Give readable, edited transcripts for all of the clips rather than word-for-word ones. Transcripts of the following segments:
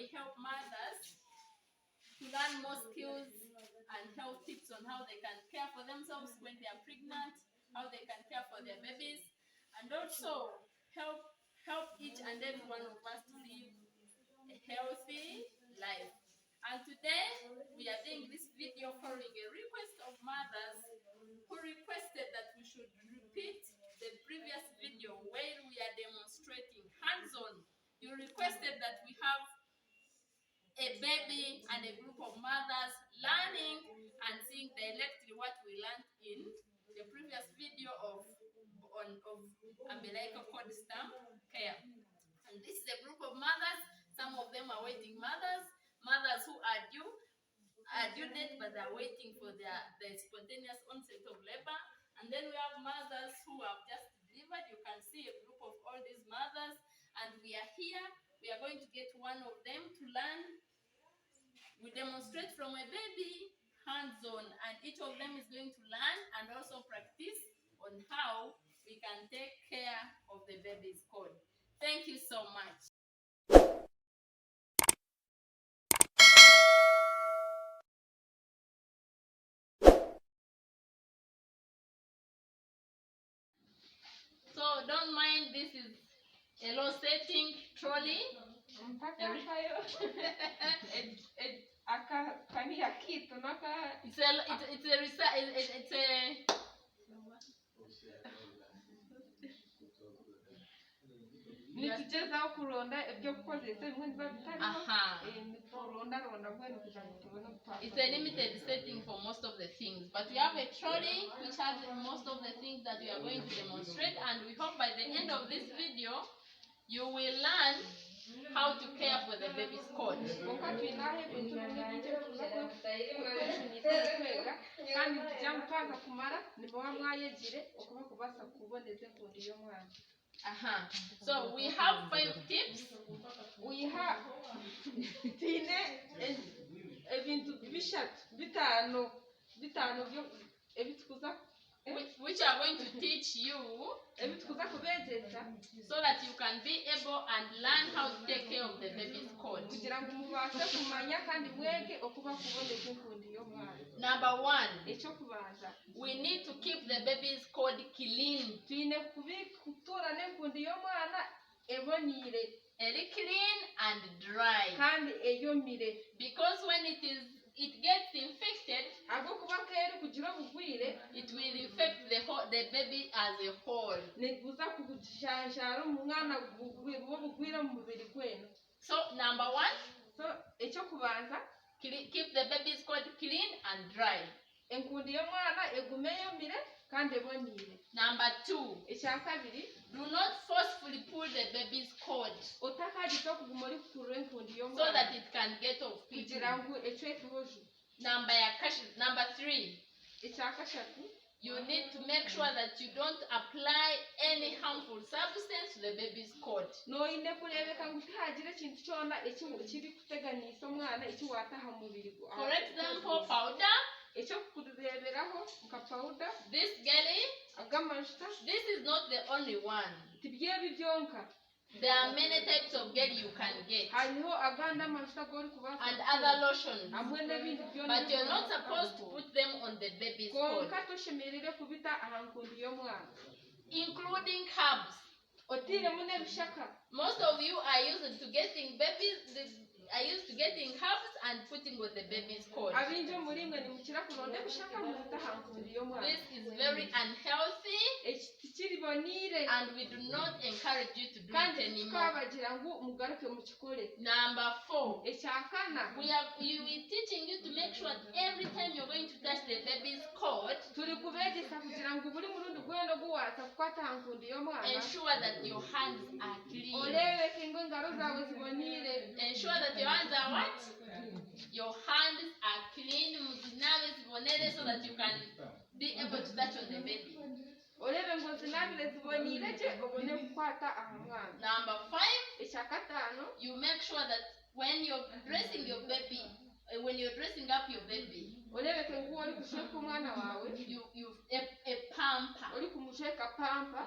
may help mothers to learn more skills and health tips on how they can care for themselves when they are pregnant, how they can care for their babies, and also help each and every one of us to live a healthy life. And today we are doing this video following a request of mothers who requested that we should repeat the previous video where we are demonstrating hands-on. You requested that we have a baby and a group of mothers learning and seeing directly what we learned in the previous video of umbilical cord stump care. And this is a group of mothers. Some of them are waiting mothers who are due date, but they are waiting for the spontaneous onset of labor. And then we have mothers who have just delivered. You can see a group of all these mothers, and we are here. We are going to get one of them to learn. We demonstrate from a baby hands-on, and each of them is going to learn and also practice on how we can take care of the baby's cord. Thank you so much. So don't mind, this is a low setting trolley. It's a limited setting for most of the things, but we have a trolley which has most of the things that we are going to demonstrate, and we hope by the end of this video you will learn how to care for the baby's cord. So we have 5 tips. We have which are going to teach you so that you can be able and learn how to take care of the baby's cord. Number 1, we need to keep the baby's cord clean. Clean and dry. Because when it gets infected, it will infect the baby as a whole. So number 1, keep the baby's cord clean and dry. Number 2, do not forcefully pull the baby's cord so that it can get off quickly. Number 3, you need to make sure that you don't apply any harmful substance to the baby's cord. For example, powder. This jelly. This is not the only one. There are many types of jelly you can get, and other lotions, but you're not supposed to put them on the baby's cord, including herbs. Most of you are used to getting herbs and putting on the baby's cord. This is very unhealthy, and we do not encourage you to do it anymore. Number 4, we are teaching you to make sure that every time you're going to touch the baby's cord, ensure that your hands are clean. Ensure that your hands are what? Your hands are clean, so that you can be able to touch on the baby. Number 5, you make sure that when you're dressing your baby, when you're dressing up your baby, you a pamper.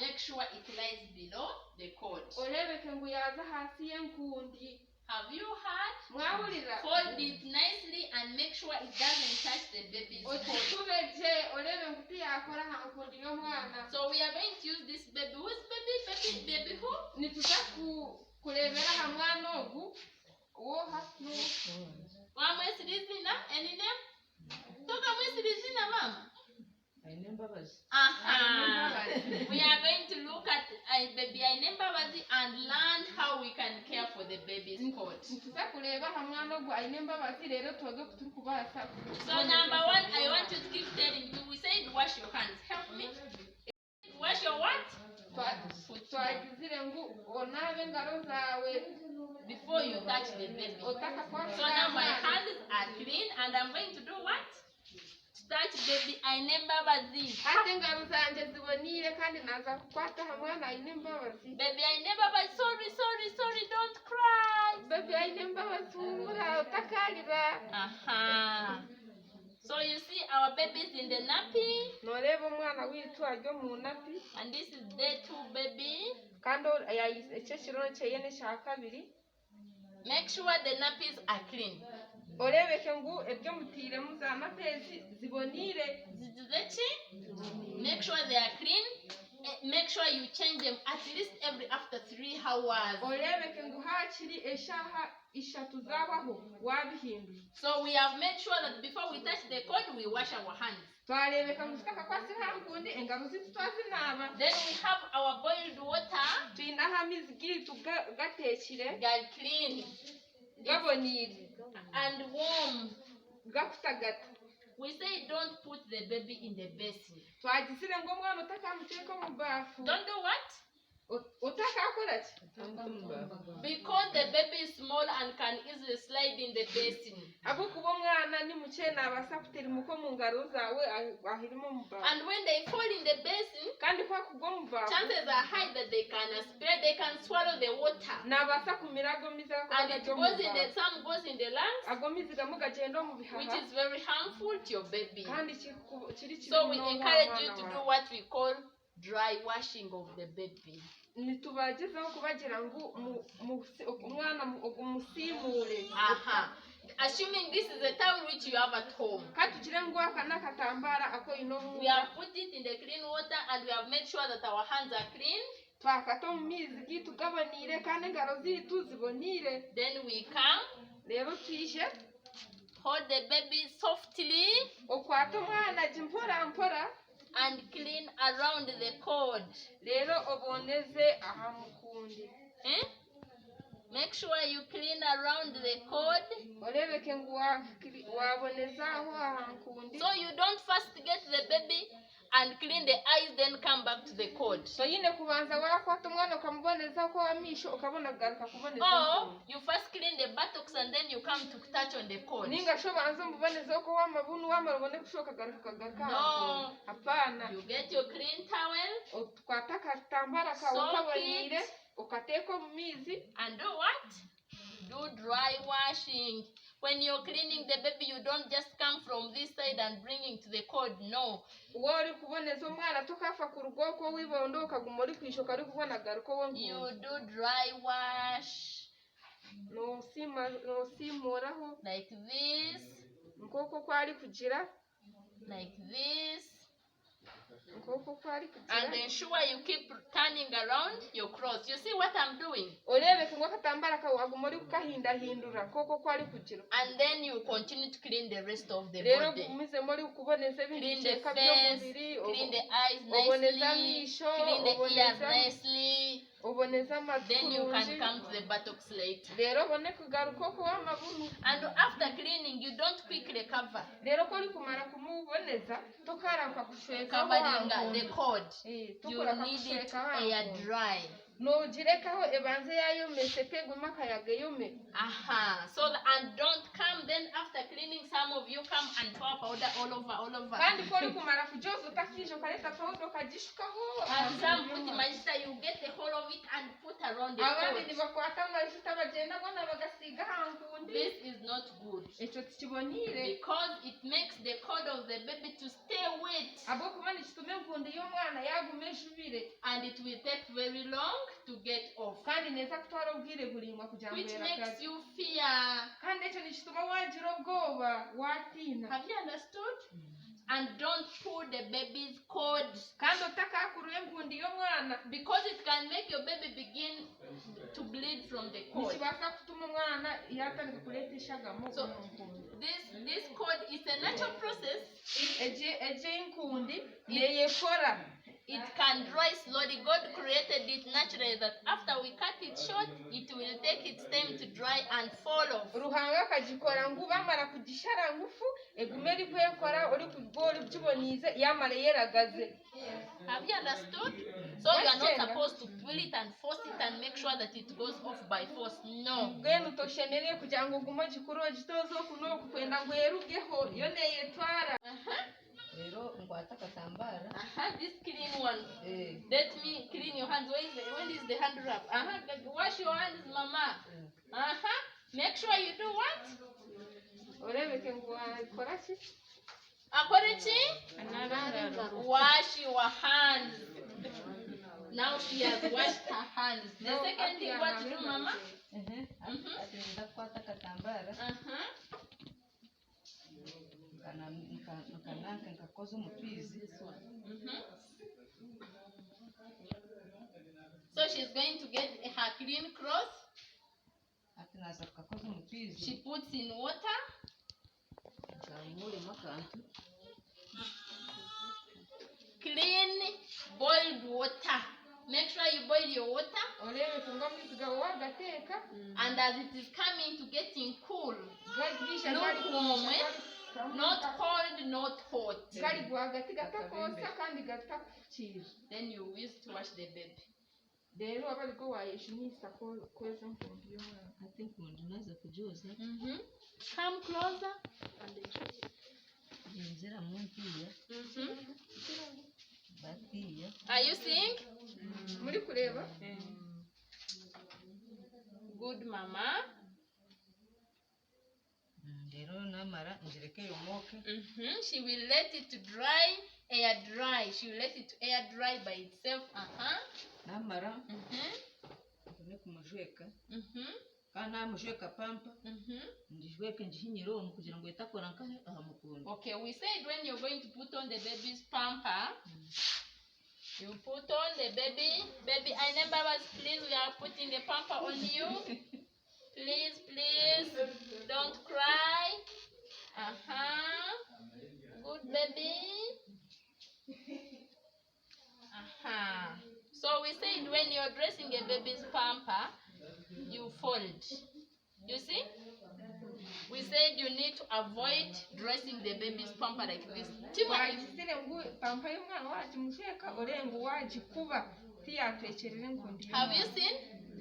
Make sure it lies below the cord. Have you heard? Mwawulira. Fold it nicely and make sure it doesn't touch the baby's foot. Otubeje olebe nguti yakora hankundi y'omwana. So we are going to use this baby. Who's baby who? Nituza kulebera ha mwana ogu. Hatu. Wamwesirizina? Any name? Toka mwesirizina mama? We are going to look at baby Ainembabazi and learn how we can care for the baby's coat. So number one, I want you to keep telling me. We said wash your hands. Help me. Wash your what? Before you touch the baby. So now my hands are clean and I'm going to do what? Touch baby Ainembabazi. Baby Ainembabazi, sorry, don't cry. Baby Ainembabazi. So you see our babies in the nappy. And this is day 2 baby. Make sure the nappies are clean. Make sure they are clean. Make sure you change them at least after 3 hours. So we have made sure that before we touch the cord, we wash our hands. Then we have our boiled water. Get clean and warm. We say don't put the baby in the basin. Don't do what? Because the baby is small and can easily slide in the basin. And when they fall in the basin, chances are high that they can swallow the water. And it goes in the, some goes in the lungs, which is very harmful to your baby. So we encourage you to do what we call dry washing of the baby. Assuming this is a towel which you have at home, we have put it in the clean water and we have made sure that our hands are clean. Then we come, hold the baby softly and clean around the cord. Make sure you clean around the cord. So you don't first get the baby and clean the eyes, then come back to the cord. Or you first clean the buttocks and then you come to touch on the cord. No. You get your clean towel, soak it, and do what? Do dry washing. When you're cleaning the baby, you don't just come from this side and bring it to the cord. No. You do dry wash. Like this. Like this. And ensure you keep turning around your clothes. You see what I'm doing? And then you continue to clean the rest of the body. Clean the face, clean the eyes nicely, clean the ears nicely. Then you can come to the buttocks later. And after cleaning, you don't quickly cover. Covering the cord. You need it air dry. So and don't come then after cleaning, some of you come and pour powder all over. And some put magista, you get the whole of it and put around the cord. This is not good, because it makes the cord of the baby to stay wet, and it will take very long to get off, kandi neza kutwara ubwire bulimwa kugira ngo which yerakaze makes you fear. kandi ekyo nikituma wagira ubwoba watiina. Have you understood? And don't pull the baby's cord, kandi otakakurura enkundi y'omwana because it can make your baby begin to bleed from the cord. nikibaasa kutuma omwana yatandika kuleeta eshagamo So this cord is a natural process. egi enkundi neyekora. It can dry slowly. God created it naturally that after we cut it short, it will take its time to dry and fall off. ruhanga akagikora ngu bamara kugishara ngufu egume eri kwekora ori kubwo ori kiboniize yamara yeragaze. Have you understood? So you are not supposed to pull it and force it and make sure that it goes off by force. No. Gwenu toshemereye kugira ngo gumo gikuru ogitoze oku n'oku kwenda ngu erugeho yo neyetwara. Rero ngwata akatambara. This clean one. Let me clean your hands. When is the hand rub? Wash your hands, mama. Make sure you do what? Orebeke ngu akora ki? Akore ki? Wash your hands. Now she has washed her hands. The second thing, what to do, mama? Ndakwata akatambara. Nkananka nkakoza umutwizi. So she's going to get her clean cloth. Ati naza kukakoza umutwizi. She puts in water. Nzamuremo akantu. Clean boiled water. Make sure you boil your water. Orebeke ngu amaizi gawe wagateeka. And as it is coming to getting cool, lukewarm, not cold, not hot, gali rwagati gatakoosa kandi gatakukiira. then you use to wash the baby. Rero aba ariko wayeshimisha kweza enkundi y'omwana. I think umuntu naza kugyoza. Come closer. Yinjira mu ntiya. Batiya. Are you seeing? Muri kureba? Good, mama. Rero namara njireke yomoke. She will let it dry, air dry. She will let it air dry by itself. Namara. Nkone kumujweka. Kana namujweka pampa. Njijweke njihinyire omu kugira ngo etakora nkahe aha mukondo. Okay, we said when you're going to put on the baby's pamper, you put on the baby. I remember, please, we are putting the pamper on you. Please, don't cry. Good baby. So we said when you're dressing a baby's pamper, you fold. You see? We said you need to avoid dressing the baby's pamper like this. Wagisire ngu pampa y'omwana wagimushweka orenga wagikuba tiyatekerera enkundi y'omwana. Have you seen?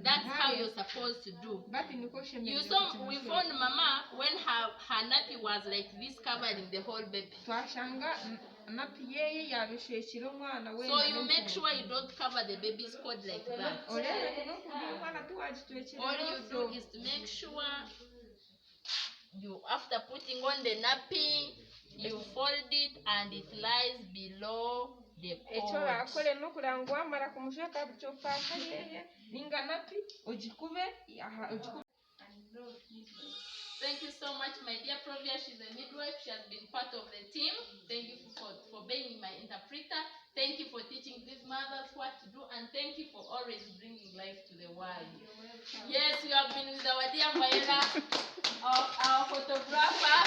That's how you're supposed to do. Bati niko shemerere. You saw, we found mama when her nappy was like this, covering the whole baby. Twashanga napi yeye yabishwekira omwana we. So you make sure you don't cover the baby's cord like that. Orebeke n'enkundi y'omwana tiwagitwekera. All you do is to make sure you, after putting on the nappy, you fold it and it lies below the Ekyo cord. akole n'okuranga wamara kumushweka bukyo pampa yeye ninga napi ogikube ogikube. Thank you so much, my dear Provia. She's a midwife. She has been part of the team. Thank you for being my interpreter. Thank you for teaching these mothers what to do. And thank you for always bringing life to the world. Yes, you have been with our dear Maela, our photographer.